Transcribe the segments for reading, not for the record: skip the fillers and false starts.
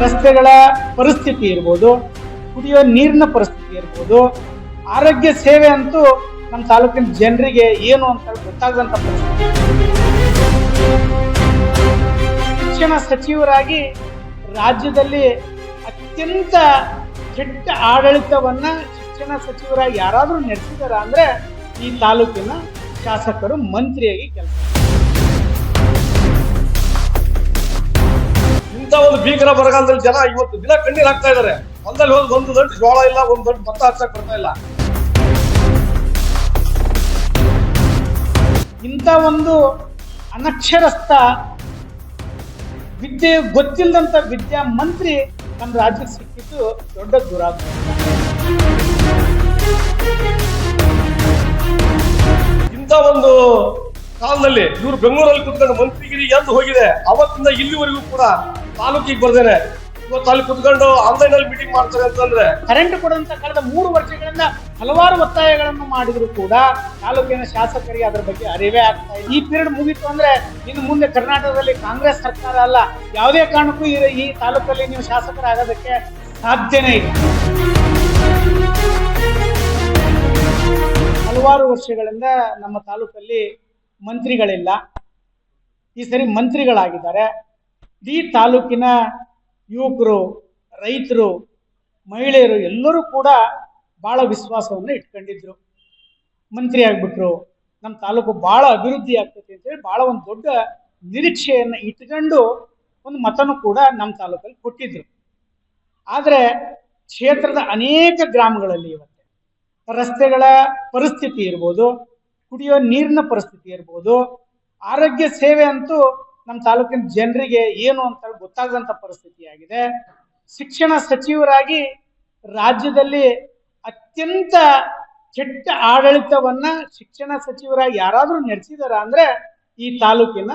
ರಸ್ತೆಗಳ ಪರಿಸ್ಥಿತಿ ಇರ್ಬೋದು, ಕುಡಿಯೋ ನೀರಿನ ಪರಿಸ್ಥಿತಿ ಇರ್ಬೋದು, ಆರೋಗ್ಯ ಸೇವೆ ಅಂತೂ ನಮ್ಮ ತಾಲೂಕಿನ ಜನರಿಗೆ ಏನು ಅಂತ ಗೊತ್ತಾಗದಂತ ಪರಿಸ್ಥಿತಿ. ಶಿಕ್ಷಣ ಸಚಿವರಾಗಿ ರಾಜ್ಯದಲ್ಲಿ ಅತ್ಯಂತ ಕೆಟ್ಟ ಆಡಳಿತವನ್ನ ಶಿಕ್ಷಣ ಸಚಿವರಾಗಿ ಯಾರಾದರೂ ನಡೆಸಿದಾರ ಅಂದ್ರೆ ಈ ತಾಲೂಕಿನ ಶಾಸಕರು ಮಂತ್ರಿಯಾಗಿ ಕೆಲಸ. ಇಂಥ ಒಂದು ಭೀಕರ ಬರಗಾಲದಲ್ಲಿ ಜನ ಇವತ್ತು ದಿನ ಕಣ್ಣೀರ್ ಹಾಕ್ತಾ ಇದಾರೆ. ಹೊಲದಲ್ಲಿ ಹೋಗಿ ಒಂದು ದೊಡ್ಡ ಜೋಳ ಇಲ್ಲ, ಒಂದು ದೊಡ್ಡ ಭತ್ತ ಹಚ್ಚಕ್ ಬರ್ತಾ ಇಲ್ಲ. ಇಂಥ ಒಂದು ಅನಕ್ಷರಸ್ಥ ವಿದ್ಯೆ ಗೊತ್ತಿಲ್ಲದಂತ ವಿದ್ಯಾ ಮಂತ್ರಿ ನಮ್ಮ ರಾಜ್ಯಕ್ಕೆ ಸಿಕ್ಕಿದ್ದು ದೊಡ್ಡ ದುರಾದೃಷ್ಟ. ಇಂಥ ಒಂದು ಕಾಲದಲ್ಲಿ ಇವರು ಬೆಂಗಳೂರಲ್ಲಿ ಕುತ್ಕೊಂಡು ಮಂತ್ರಿಗಿರಿ ಎಂದು ಹೋಗಿದೆ. ಅವತ್ತಿಂದ ಇಲ್ಲಿವರೆಗೂ ಕೂಡ ತಾಲೂಕಿಗೆ ಬರ್ದೇನೆ ಇವತ್ತು ಅಲ್ಲಿ ಕುತ್ಕೊಂಡು ಆನ್ಲೈನ್ ಅಲ್ಲಿ ಮೀಟಿಂಗ್ ಮಾಡ್ತಾರೆ ಅಂತಂದ್ರೆ ಕರೆಂಟ್ ಕೊಡುವಂತ ಕಳೆದ 3 ವರ್ಷಗಳಿಂದ ಹಲವಾರು ಒತ್ತಾಯಗಳನ್ನು ಮಾಡಿದ್ರು ಕೂಡ ತಾಲೂಕಿನ ಶಾಸಕರಿಗೆ ಅದರ ಬಗ್ಗೆ ಅರಿವೇ ಆಗ್ತಾ ಇದೆ. ಈ ಪೀರಿಯಡ್ ಮುಗಿತು ಅಂದ್ರೆ ಇನ್ನು ಮುಂದೆ ಕರ್ನಾಟಕದಲ್ಲಿ ಕಾಂಗ್ರೆಸ್ ಸರ್ಕಾರ ಅಲ್ಲ, ಯಾವುದೇ ಕಾರಣಕ್ಕೂ ಈ ತಾಲೂಕಲ್ಲಿ ನೀವು ಶಾಸಕರಾಗೋದಕ್ಕೆ ಸಾಧ್ಯನೇ ಇಲ್ಲ. ಹಲವಾರು ವರ್ಷಗಳಿಂದ ನಮ್ಮ ತಾಲೂಕಲ್ಲಿ ಮಂತ್ರಿಗಳಿಲ್ಲ, ಈ ಸರಿ ಮಂತ್ರಿಗಳಾಗಿದ್ದಾರೆ. ಈ ತಾಲೂಕಿನ ಯುವಕರು, ರೈತರು, ಮಹಿಳೆಯರು ಎಲ್ಲರೂ ಕೂಡ ಬಹಳ ವಿಶ್ವಾಸವನ್ನು ಇಟ್ಕೊಂಡಿದ್ರು. ಮಂತ್ರಿ ಆಗ್ಬಿಟ್ರು, ನಮ್ಮ ತಾಲೂಕು ಬಹಳ ಅಭಿವೃದ್ಧಿ ಆಗ್ತೈತೆ ಅಂತೇಳಿ ಬಹಳ ಒಂದು ದೊಡ್ಡ ನಿರೀಕ್ಷೆಯನ್ನು ಇಟ್ಕೊಂಡು ಒಂದು ಮತನೂ ಕೂಡ ನಮ್ಮ ತಾಲೂಕಲ್ಲಿ ಕೊಟ್ಟಿದ್ರು. ಆದರೆ ಕ್ಷೇತ್ರದ ಅನೇಕ ಗ್ರಾಮಗಳಲ್ಲಿ ಇವತ್ತು ರಸ್ತೆಗಳ ಪರಿಸ್ಥಿತಿ ಇರ್ಬೋದು, ಕುಡಿಯೋ ನೀರಿನ ಪರಿಸ್ಥಿತಿ ಇರ್ಬೋದು, ಆರೋಗ್ಯ ಸೇವೆ ಅಂತೂ ನಮ್ಮ ತಾಲೂಕಿನ ಜನರಿಗೆ ಏನು ಅಂತ ಗೊತ್ತಾಗದಂತ ಪರಿಸ್ಥಿತಿ ಆಗಿದೆ. ಶಿಕ್ಷಣ ಸಚಿವರಾಗಿ ರಾಜ್ಯದಲ್ಲಿ ಅತ್ಯಂತ ಕೆಟ್ಟ ಆಡಳಿತವನ್ನ ಶಿಕ್ಷಣ ಸಚಿವರಾಗಿ ಯಾರಾದರೂ ನಡೆಸಿದಾರ ಅಂದ್ರೆ ಈ ತಾಲೂಕಿನ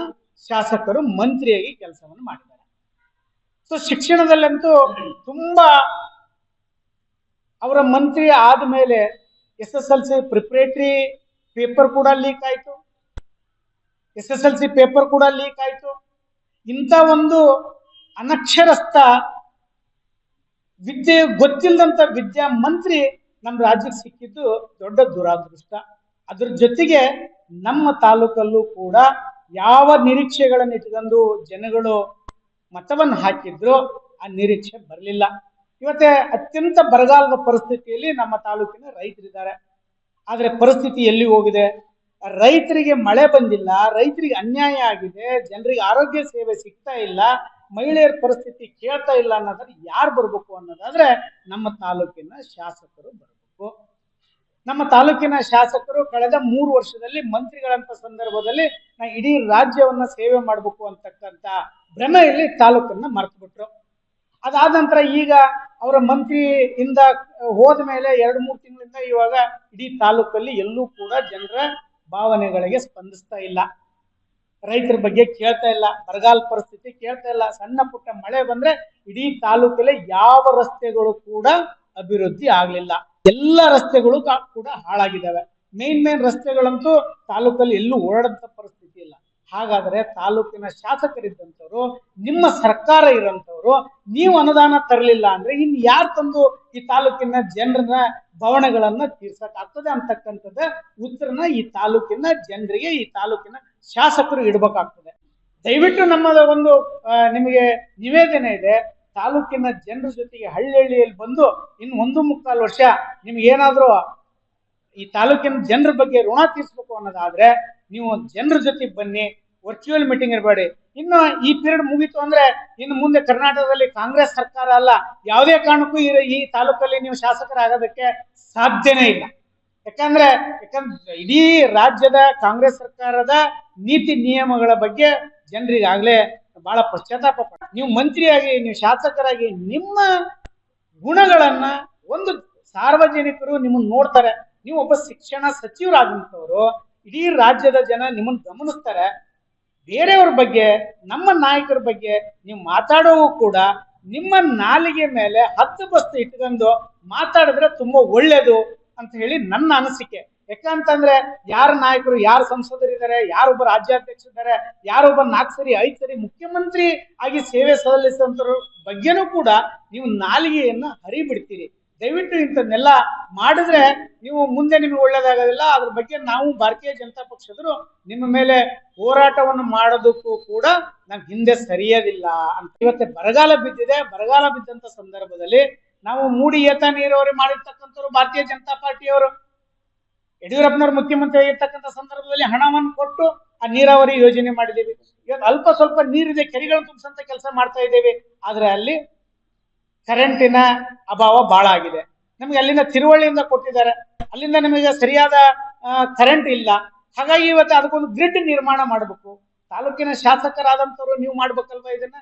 ಶಾಸಕರು ಮಂತ್ರಿಯಾಗಿ ಕೆಲಸವನ್ನು ಮಾಡಿದ್ದಾರೆ. ಸೊ ಶಿಕ್ಷಣದಲ್ಲಂತೂ ತುಂಬಾ ಅವರ ಮಂತ್ರಿ ಆದ್ಮೇಲೆ SSLC ಪ್ರಿಪರೇಟರಿ ಪೇಪರ್ ಕೂಡ ಲೀಕ್ ಆಯ್ತು, SSLC ಪೇಪರ್ ಕೂಡ ಲೀಕ್ ಆಯ್ತು. ಇಂಥ ಒಂದು ಅನಕ್ಷರಸ್ಥ ವಿದ್ಯೆ ಗೊತ್ತಿಲ್ಲದಂತ ವಿದ್ಯಾ ಮಂತ್ರಿ ನಮ್ಮ ರಾಜ್ಯಕ್ಕೆ ಸಿಕ್ಕಿದ್ದು ದೊಡ್ಡ ದುರಾದೃಷ್ಟ. ಅದ್ರ ಜೊತೆಗೆ ನಮ್ಮ ತಾಲೂಕಲ್ಲೂ ಕೂಡ ಯಾವ ನಿರೀಕ್ಷೆಗಳನ್ನು ಇಟ್ಕೊಂಡು ಜನಗಳು ಮತವನ್ನು ಹಾಕಿದ್ರು ಆ ನಿರೀಕ್ಷೆ ಬರಲಿಲ್ಲ. ಇವತ್ತೇ ಅತ್ಯಂತ ಬರಗಾಲದ ಪರಿಸ್ಥಿತಿಯಲ್ಲಿ ನಮ್ಮ ತಾಲೂಕಿನ ರೈತರಿದ್ದಾರೆ. ಆದರೆ ಪರಿಸ್ಥಿತಿ ಎಲ್ಲಿ ಹೋಗಿದೆ? ರೈತರಿಗೆ ಮಳೆ ಬಂದಿಲ್ಲ, ರೈತರಿಗೆ ಅನ್ಯಾಯ ಆಗಿದೆ, ಜನರಿಗೆ ಆರೋಗ್ಯ ಸೇವೆ ಸಿಗ್ತಾ ಇಲ್ಲ, ಮಹಿಳೆಯರ ಪರಿಸ್ಥಿತಿ ಕೇಳ್ತಾ ಇಲ್ಲ ಅನ್ನೋದಾದ್ರೆ ಯಾರು ಬರ್ಬೇಕು ಅನ್ನೋದಾದ್ರೆ ನಮ್ಮ ತಾಲೂಕಿನ ಶಾಸಕರು ಬರಬೇಕು. ನಮ್ಮ ತಾಲೂಕಿನ ಶಾಸಕರು ಕಳೆದ 3 ವರ್ಷದಲ್ಲಿ ಮಂತ್ರಿಗಳಂತ ಸಂದರ್ಭದಲ್ಲಿ ನಾ ಇಡೀ ರಾಜ್ಯವನ್ನ ಸೇವೆ ಮಾಡಬೇಕು ಅಂತಕ್ಕಂಥ ಭ್ರಮೆಯಲ್ಲಿ ತಾಲೂಕನ್ನ ಮರೆತು ಬಿಟ್ರು. ಅದಾದ ನಂತರ ಈಗ ಅವರ ಮಂತ್ರಿಯಿಂದ ಹೋದ ಮೇಲೆ 2-3 ತಿಂಗಳಿಂದ ಇವಾಗ ಇಡೀ ತಾಲೂಕಲ್ಲಿ ಎಲ್ಲೂ ಕೂಡ ಜನರ ಭಾವನೆಗಳಿಗೆ ಸ್ಪಂದಿಸ್ತಾ ಇಲ್ಲ, ರೈತರ ಬಗ್ಗೆ ಕೇಳ್ತಾ ಇಲ್ಲ, ಬರಗಾಲ ಪರಿಸ್ಥಿತಿ ಕೇಳ್ತಾ ಇಲ್ಲ. ಸಣ್ಣ ಪುಟ್ಟ ಮಳೆ ಬಂದ್ರೆ ಇಡೀ ತಾಲೂಕಲ್ಲಿ ಯಾವ ರಸ್ತೆಗಳು ಕೂಡ ಅಭಿವೃದ್ಧಿ ಆಗ್ಲಿಲ್ಲ, ಎಲ್ಲ ರಸ್ತೆಗಳು ಕೂಡ ಹಾಳಾಗಿದ್ದಾವೆ. ಮೇನ್ ರಸ್ತೆಗಳಂತೂ ತಾಲೂಕಲ್ಲಿ ಎಲ್ಲೂ ಓಡಾಡಂತ ಪರಿಸ್ಥಿತಿ ಇಲ್ಲ. ಹಾಗಾದ್ರೆ ತಾಲೂಕಿನ ಶಾಸಕರಿದ್ದಂಥವ್ರು, ನಿಮ್ಮ ಸರ್ಕಾರ ಇರೋಂಥವ್ರು, ನೀವು ಅನುದಾನ ತರಲಿಲ್ಲ ಅಂದ್ರೆ ಇನ್ನು ಯಾರು ತಂದು ಈ ತಾಲೂಕಿನ ಜನರ ಭವನಗಳನ್ನ ತೀರ್ಸಕ್ ಆಗ್ತದೆ ಅಂತಕ್ಕಂಥದ್ದು ಉತ್ತರನ ಈ ತಾಲೂಕಿನ ಜನರಿಗೆ, ಈ ತಾಲೂಕಿನ ಶಾಸಕರು ಇಡ್ಬೇಕಾಗ್ತದೆ. ದಯವಿಟ್ಟು ನಮ್ಮದ ಒಂದು ನಿಮಗೆ ನಿವೇದನೆ ಇದೆ, ತಾಲೂಕಿನ ಜನರ ಜೊತೆಗೆ ಹಳ್ಳಿಯಲ್ಲಿ ಬಂದು ಇನ್ನು 1.25 ವರ್ಷ ನಿಮ್ಗೆ ಏನಾದ್ರೂ ಈ ತಾಲೂಕಿನ ಜನರ ಬಗ್ಗೆ ಋಣ ತೀರ್ಸ್ಬೇಕು ಅನ್ನೋದಾದ್ರೆ ನೀವು ಜನರ ಜೊತೆಗೆ ಬನ್ನಿ, ವರ್ಚುವಲ್ ಮೀಟಿಂಗ್ ಇರಬೇಡಿ. ಇನ್ನು ಈ ಪೀರಿಯಡ್ ಮುಗೀತು ಅಂದ್ರೆ ಇನ್ನು ಮುಂದೆ ಕರ್ನಾಟಕದಲ್ಲಿ ಕಾಂಗ್ರೆಸ್ ಸರ್ಕಾರ ಅಲ್ಲ, ಯಾವುದೇ ಕಾರಣಕ್ಕೂ ಈ ತಾಲೂಕಲ್ಲಿ ನೀವು ಶಾಸಕರಾಗೋದಕ್ಕೆ ಸಾಧ್ಯನೇ ಇಲ್ಲ. ಯಾಕಂದ್ರೆ ಇಡೀ ರಾಜ್ಯದ ಕಾಂಗ್ರೆಸ್ ಸರ್ಕಾರದ ನೀತಿ ನಿಯಮಗಳ ಬಗ್ಗೆ ಜನರಿಗಾಗಲೇ ಬಹಳ ಪಶ್ಚಾತ್ತಾಪ. ನೀವು ಮಂತ್ರಿಯಾಗಿ, ನೀವು ಶಾಸಕರಾಗಿ ನಿಮ್ಮ ಗುಣಗಳನ್ನ ಒಂದು ಸಾರ್ವಜನಿಕರು ನಿಮ್ಮನ್ನ ನೋಡ್ತಾರೆ. ನೀವು ಒಬ್ಬ ಶಿಕ್ಷಣ ಸಚಿವರಾದಂಥವ್ರು, ಇಡೀ ರಾಜ್ಯದ ಜನ ನಿಮ್ಮನ್ನು ಗಮನಿಸ್ತಾರೆ. ಬೇರೆಯವ್ರ ಬಗ್ಗೆ, ನಮ್ಮ ನಾಯಕರ ಬಗ್ಗೆ ನೀವು ಮಾತಾಡೋವು ಕೂಡ ನಿಮ್ಮ ನಾಲಿಗೆ ಮೇಲೆ 10 ಬಸ್ತು ಇಟ್ಕೊಂಡು ಮಾತಾಡಿದ್ರೆ ತುಂಬಾ ಒಳ್ಳೇದು ಅಂತ ಹೇಳಿ ನನ್ನ ಅನಿಸಿಕೆ. ಯಾಕಂತಂದ್ರೆ ಯಾರ ನಾಯಕರು, ಯಾರು ಸಂಸದರಿದ್ದಾರೆ, ಯಾರೊಬ್ಬ ರಾಜ್ಯಾಧ್ಯಕ್ಷರಿದ್ದಾರೆ, ಯಾರೊಬ್ಬ 4 ಸರಿ 5 ಸರಿ ಮುಖ್ಯಮಂತ್ರಿ ಆಗಿ ಸೇವೆ ಸಲ್ಲಿಸಿದಂತರ ಬಗ್ಗೆನೂ ಕೂಡ ನೀವು ನಾಲಿಗೆಯನ್ನ ಹರಿಬಿಡ್ತೀರಿ. ದಯವಿಟ್ಟು ಇಂಥನ್ನೆಲ್ಲ ಮಾಡಿದ್ರೆ ನೀವು ಮುಂದೆ ನಿಮ್ಗೆ ಒಳ್ಳೇದಾಗೋದಿಲ್ಲ. ಅದ್ರ ಬಗ್ಗೆ ನಾವು ಭಾರತೀಯ ಜನತಾ ಪಕ್ಷದರು ನಿಮ್ಮ ಮೇಲೆ ಹೋರಾಟವನ್ನು ಮಾಡೋದಕ್ಕೂ ಕೂಡ ನಾವು ಹಿಂದೆ ಸರಿಯೋದಿಲ್ಲ ಅಂತ. ಇವತ್ತೆ ಬರಗಾಲ ಬಿದ್ದಿದೆ. ಬರಗಾಲ ಬಿದ್ದಂತ ಸಂದರ್ಭದಲ್ಲಿ ನಾವು ಮೂಡಿ ಏತ ನೀರಾವರಿ ಮಾಡಿರ್ತಕ್ಕಂಥವ್ರು ಭಾರತೀಯ ಜನತಾ ಪಾರ್ಟಿಯವರು. ಯಡಿಯೂರಪ್ಪನವರು ಮುಖ್ಯಮಂತ್ರಿ ಆಗಿರ್ತಕ್ಕಂಥ ಸಂದರ್ಭದಲ್ಲಿ ಹಣವನ್ನು ಕೊಟ್ಟು ಆ ನೀರಾವರಿ ಯೋಜನೆ ಮಾಡಿದ್ದೀವಿ. ಇವತ್ತು ಅಲ್ಪ ಸ್ವಲ್ಪ ನೀರಿದೆ, ಕೆರೆಗಳನ್ನು ತುಂಬಿಸಂತ ಕೆಲಸ ಮಾಡ್ತಾ ಇದ್ದೇವೆ. ಆದ್ರೆ ಅಲ್ಲಿ ಕರೆಂಟಿನ ಅಭಾವ ಬಹಳ ಆಗಿದೆ. ನಮಗೆ ಅಲ್ಲಿಂದ ತಿರುವಳ್ಳಿಯಿಂದ ಕೊಟ್ಟಿದ್ದಾರೆ, ಅಲ್ಲಿಂದ ನಮಗೆ ಸರಿಯಾದ ಕರೆಂಟ್ ಇಲ್ಲ. ಹಾಗಾಗಿ ಇವತ್ತು ಅದಕ್ಕೊಂದು ಗ್ರಿಡ್ ನಿರ್ಮಾಣ ಮಾಡಬೇಕು. ತಾಲೂಕಿನ ಶಾಸಕರಾದಂಥವ್ರು ನೀವು ಮಾಡ್ಬೇಕಲ್ವಾ ಇದನ್ನ?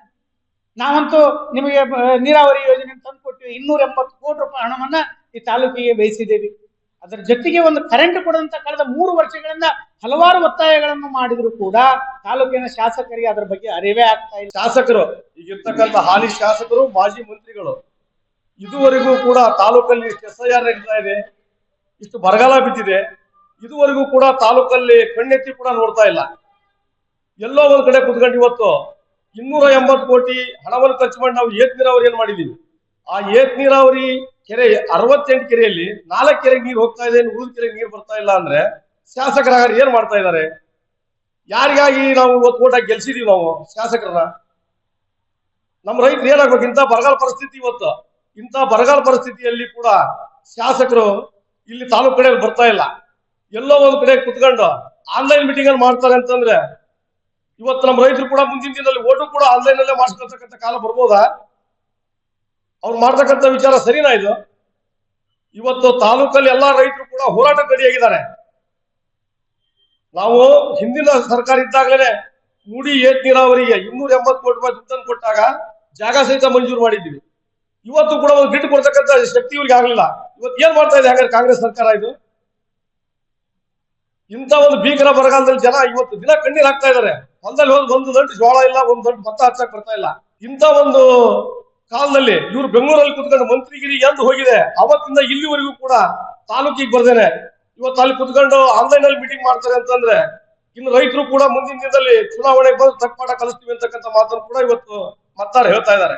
ನಾವಂತೂ ನಿಮಗೆ ನೀರಾವರಿ ಯೋಜನೆ ತಂದು ಕೊಟ್ಟಿವಿ. 280 ಕೋಟಿ ರೂಪಾಯಿ ಹಣವನ್ನ ಈ ತಾಲೂಕಿಗೆ ವ್ಯಯಿಸಿದ್ದೇವೆ. ಅದರ ಜೊತೆಗೆ ಒಂದು ಕರೆಂಟ್ ಕೊಡುವಂತ ಕಳೆದ 3 ವರ್ಷಗಳಿಂದ ಹಲವಾರು ಒತ್ತಾಯಗಳನ್ನು ಮಾಡಿದ್ರು ಕೂಡ ತಾಲೂಕಿನ ಶಾಸಕರಿಗೆ ಅದರ ಬಗ್ಗೆ ಅರಿವೇ ಆಗ್ತಾ ಇಲ್ಲ. ಶಾಸಕರು ಈಗಿರ್ತಕ್ಕಂಥ ಹಾಲಿ ಶಾಸಕರು, ಮಾಜಿ ಮಂತ್ರಿಗಳು ಇದುವರೆಗೂ ಕೂಡ ತಾಲೂಕಲ್ಲಿ SIR ನಡೀತಾ ಇದೆ, ಇಷ್ಟು ಬರಗಾಲ ಬಿದ್ದಿದೆ, ಇದುವರೆಗೂ ಕೂಡ ತಾಲೂಕಲ್ಲಿ ಕಣ್ಣೆತ್ತಿ ಕೂಡ ನೋಡ್ತಾ ಇಲ್ಲ. ಎಲ್ಲೋ ಒಂದ್ ಕಡೆ ಕುತ್ಕೊಂಡು ಇವತ್ತು 280 ಕೋಟಿ ಹಣವನ್ನು ಖರ್ಚು ಮಾಡಿ ನಾವು ಏತ್ ನೀರಾವರಿಯನ್ನು ಮಾಡಿದೀವಿ. ಆ ಏತ್ ನೀರಾವರಿ ಕೆರೆ 68 ಕೆರೆಯಲ್ಲಿ 4 ಕೆರೆಗೆ ನೀರು ಹೋಗ್ತಾ ಇದೆ, ಉಳಿದ ಕೆರೆಗೆ ನೀರು ಬರ್ತಾ ಇಲ್ಲ ಅಂದ್ರೆ ಶಾಸಕರಾಗ ಏನ್ ಮಾಡ್ತಾ ಇದ್ದಾರೆ? ಯಾರಿಗಾಗಿ ನಾವು ಇವತ್ತು ಓಟ್ ಹಾಕಿ ಗೆಲ್ಸಿದೀವಿ ನಾವು ಶಾಸಕರನ್ನ? ನಮ್ಮ ರೈತರು ಏನಾಗ್ಬೇಕು? ಇಂಥ ಬರಗಾಲ ಪರಿಸ್ಥಿತಿ ಇವತ್ತು, ಇಂಥ ಬರಗಾಲ ಪರಿಸ್ಥಿತಿಯಲ್ಲಿ ಕೂಡ ಶಾಸಕರು ಇಲ್ಲಿ ತಾಲೂಕು ಕಡೆಯಲ್ಲಿ ಬರ್ತಾ ಇಲ್ಲ. ಎಲ್ಲೋ ಒಂದ್ ಕಡೆ ಕುತ್ಕೊಂಡು ಆನ್ಲೈನ್ ಮೀಟಿಂಗ್ ಅಲ್ಲಿ ಮಾಡ್ತಾರೆ ಅಂತಂದ್ರೆ ಇವತ್ತು ನಮ್ಮ ರೈತರು ಕೂಡ ಮುಂದಿನ ದಿನದಲ್ಲಿ ಓಟು ಕೂಡ ಆನ್ಲೈನ್ ಅಲ್ಲೇ ಮಾಡಿಸ್ಕೊಳ್ತಕ್ಕಂಥ ಕಾಲ ಬರ್ಬೋದಾ? ಅವ್ರು ಮಾಡ್ತಕ್ಕಂಥ ವಿಚಾರ ಸರಿನಾ ಇದು? ಇವತ್ತು ತಾಲೂಕಲ್ಲಿ ಎಲ್ಲಾ ರೈತರು ಕೂಡ ಹೋರಾಟಕ್ಕೆ ರೆಡಿಯಾಗಿದ್ದಾರೆ. ನಾವು ಹಿಂದಿನ ಸರ್ಕಾರ ಇದ್ದಾಗಲೇ ಮೂಡಿ ಏತ್ ನೀರಾವರಿಗೆ 280 ಕೋಟಿ ರೂಪಾಯಿ ದುಡ್ಡನ್ನು ಕೊಟ್ಟಾಗ ಜಾಗ ಸಹಿತ ಮಂಜೂರು ಮಾಡಿದ್ದೀವಿ. ಇವತ್ತು ಕೂಡ ಒಂದು ಗ್ರಿಡ್ ಕೊಡ್ತಕ್ಕಂಥ ಶಕ್ತಿ ಇವ್ರಿಗೆ ಆಗ್ಲಿಲ್ಲ. ಇವತ್ತು ಏನ್ ಮಾಡ್ತಾ ಇದೆ ಹಾಗಾದ್ರೆ ಕಾಂಗ್ರೆಸ್ ಸರ್ಕಾರ? ಇದು ಇಂಥ ಒಂದು ಭೀಕರ ಬರಗಾಲದಲ್ಲಿ ಜನ ಇವತ್ತು ದಿನ ಕಣ್ಣೀರ್ ಹಾಕ್ತಾ ಇದ್ದಾರೆ. ಹೊಲದಲ್ಲಿ ಹೋದ್ 1 ದಂಟು ಜೋಳ ಇಲ್ಲ, 1 ದಂಟು ಭತ್ತ ಹಚ್ಚಕ್ ಬರ್ತಾ ಇಲ್ಲ. ಇಂಥ ಒಂದು ಕಾಲದಲ್ಲಿ ಇವರು ಬೆಂಗಳೂರಲ್ಲಿ ಕುತ್ಕೊಂಡು ಮಂತ್ರಿಗಿರಿ ಎಂದು ಹೋಗಿದೆ. ಅವತ್ತಿಂದ ಇಲ್ಲಿವರೆಗೂ ಕೂಡ ತಾಲೂಕಿಗೆ ಬರ್ದೇನೆ ಇವತ್ತು ಅಲ್ಲಿ ಕುತ್ಕೊಂಡು ಆನ್ಲೈನ್ ಅಲ್ಲಿ ಮೀಟಿಂಗ್ ಮಾಡ್ತಾರೆ ಅಂತಂದ್ರೆ ಇನ್ನು ರೈತರು ಕೂಡ ಮುಂದಿನ ದಿನದಲ್ಲಿ ಚುನಾವಣೆಗೆ ಬಂದು ತಕ್ಕ ಪಾಠ ಕಲಿಸ್ತೀವಿ ಅಂತಕ್ಕಂಥ ಮಾತನ್ನು ಕೂಡ ಇವತ್ತು ಮತ್ತಾರು ಹೇಳ್ತಾ ಇದ್ದಾರೆ.